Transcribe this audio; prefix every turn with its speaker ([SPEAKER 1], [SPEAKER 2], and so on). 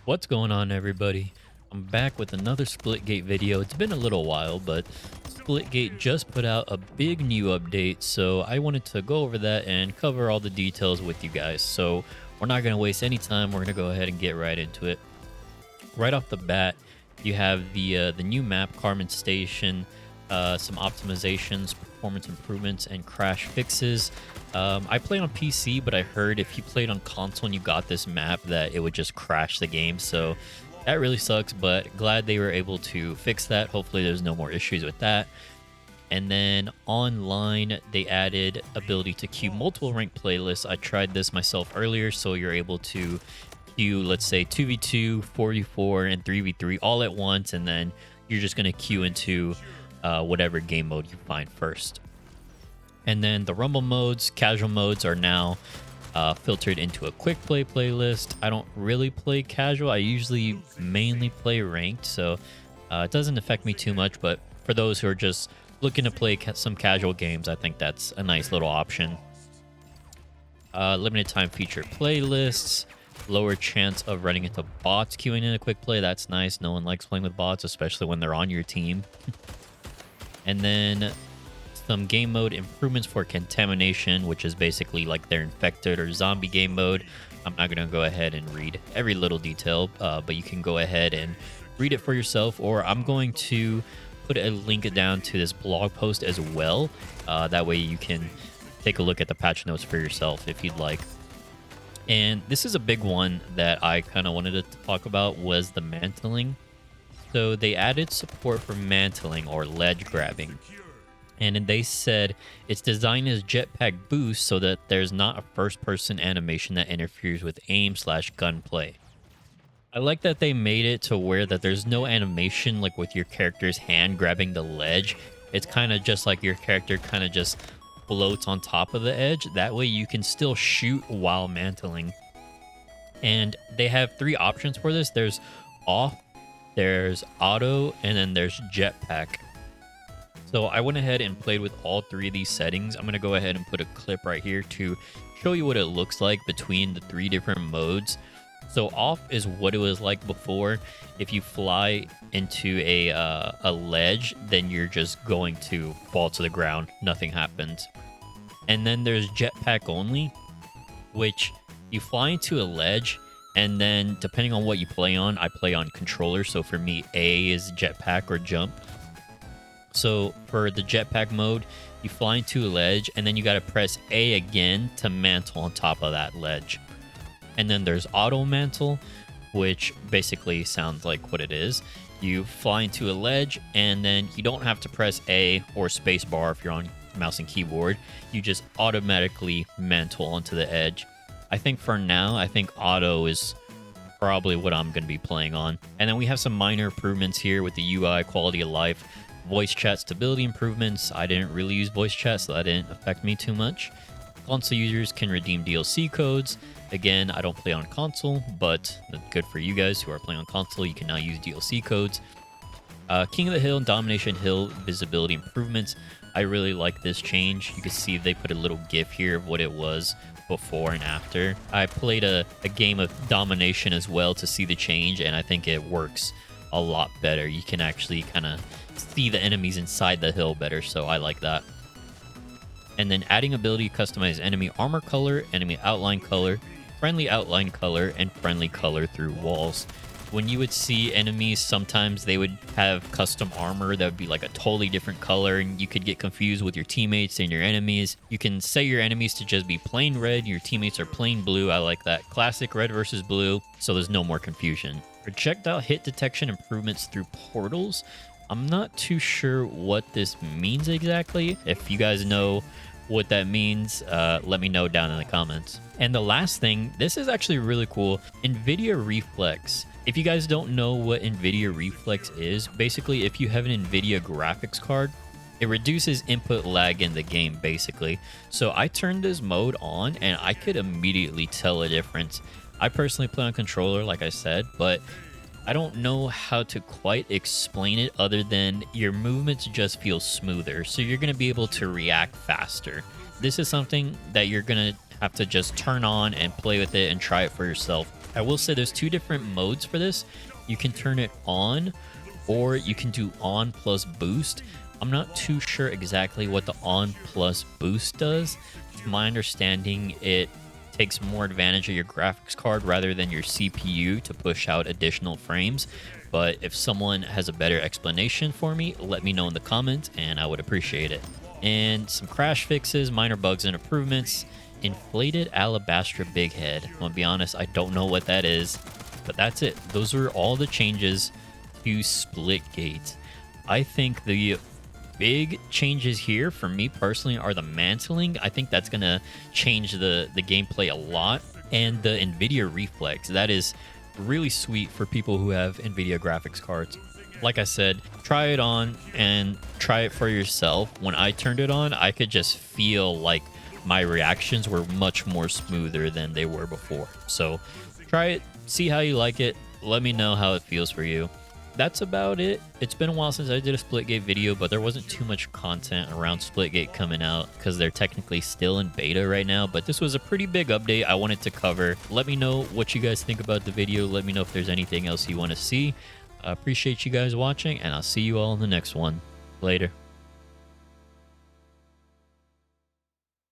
[SPEAKER 1] What's going on, everybody? I'm back with another Splitgate video. It's been a little while, but Splitgate just put out a big new update, so I wanted to go over that and cover all the details with you guys. So we're not going to waste any time. We're going to go ahead and get right into it. Right off the bat, you have the new map, Carmen Station, some optimizations, performance improvements, and crash fixes. I played on PC, but I heard if you played on console and you got this map that it would just crash the game. So that really sucks, but glad they were able to fix that. Hopefully there's no more issues with that. And then online, they added ability to queue multiple ranked playlists. I tried this myself earlier, so you're able to queue, let's say 2v2, 4v4, and 3v3 all at once, and then you're just going to queue into whatever game mode you find first. And then the rumble modes, casual modes are now filtered into a quick play playlist. I don't really play casual. I usually mainly play ranked, so it doesn't affect me too much. But for those who are just looking to play some casual games, I think that's a nice little option. Limited time feature playlists, lower chance of running into bots queuing in a quick play. That's nice. No one likes playing with bots, especially when they're on your team. And then some game mode improvements for Contamination, which is basically like their infected or zombie game mode. I'm not going to go ahead and read every little detail, but you can go ahead and read it for yourself, or I'm going to put a link down to this blog post as well. That way you can take a look at the patch notes for yourself if you'd like. And this is a big one that I kind of wanted to talk about, was the mantling. So they added support for mantling or ledge grabbing. And they said it's designed as jetpack boost so that there's not a first-person animation that interferes with aim/gunplay. I like that they made it to where that there's no animation like with your character's hand grabbing the ledge. It's kind of just like your character kind of just floats on top of the edge. That way you can still shoot while mantling. And they have three options for this. There's off, there's auto, and then there's jetpack. So I went ahead and played with all three of these settings. I'm going to go ahead and put a clip right here to show you what it looks like between the three different modes. So off is what it was like before. If you fly into a ledge, then you're just going to fall to the ground. Nothing happens. And then there's jetpack only, which you fly into a ledge, and then depending on what you play on, I play on controller. So for me, A is jetpack or jump. So for the jetpack mode, you fly into a ledge, and then you got to press A again to mantle on top of that ledge. And then there's auto mantle, which basically sounds like what it is. You fly into a ledge, and then you don't have to press A or space bar if you're on mouse and keyboard. You just automatically mantle onto the edge. I think for now, I think auto is probably what I'm going to be playing on. And then we have some minor improvements here with the UI, quality of life, voice chat stability improvements. I didn't really use voice chat, so that didn't affect me too much. Console users can redeem DLC codes. Again, I don't play on console, but good for you guys who are playing on console. You can now use DLC codes. King of the Hill and Domination Hill visibility improvements. I really like this change. You can see they put a little GIF here of what it was before and after. I played a game of Domination as well to see the change, and I think it works a lot better. You can actually kind of see the enemies inside the hill better, so I like that. And then adding ability to customize enemy armor color, enemy outline color, friendly outline color, and friendly color through walls. When you would see enemies, sometimes they would have custom armor that would be like a totally different color, and you could get confused with your teammates and your enemies. You can set your enemies to just be plain red, your teammates are plain blue. I like that. Classic red versus blue, so there's no more confusion. Projectile hit detection improvements through portals. I'm not too sure what this means exactly. If you guys know what that means, let me know down in the comments. And the last thing, this is actually really cool. Nvidia Reflex. If you guys don't know what Nvidia Reflex is, basically if you have an Nvidia graphics card, it reduces input lag in the game basically. So I turned this mode on and I could immediately tell a difference. I personally play on controller, like I said, but I don't know how to quite explain it other than your movements just feel smoother. So you're going to be able to react faster. This is something that you're going to have to just turn on and play with it and try it for yourself. I will say there's two different modes for this. You can turn it on, or you can do on plus boost. I'm not too sure exactly what the on plus boost does. To my understanding, it takes more advantage of your graphics card rather than your CPU to push out additional frames. But if someone has a better explanation for me, let me know in the comments and I would appreciate it. And some crash fixes, minor bugs and improvements. Inflated Alabastra Big Head. I'm gonna be honest, I don't know what that is, but that's it. Those are all the changes to Splitgate. I think the big changes here for me personally are the mantling. I think that's gonna change the gameplay a lot, and the Nvidia Reflex. That is really sweet for people who have Nvidia graphics cards. Like I said, try it on and try it for yourself. When I turned it on, I could just feel like my reactions were much more smoother than they were before. So try it, see how you like it, let me know how it feels for you. That's about it. It's been a while since I did a Splitgate video, but there wasn't too much content around Splitgate coming out because they're technically still in beta right now. But this was a pretty big update I wanted to cover. Let me know what you guys think about the video. Let me know if there's anything else you want to see. I appreciate you guys watching, and I'll see you all in the next one. Later.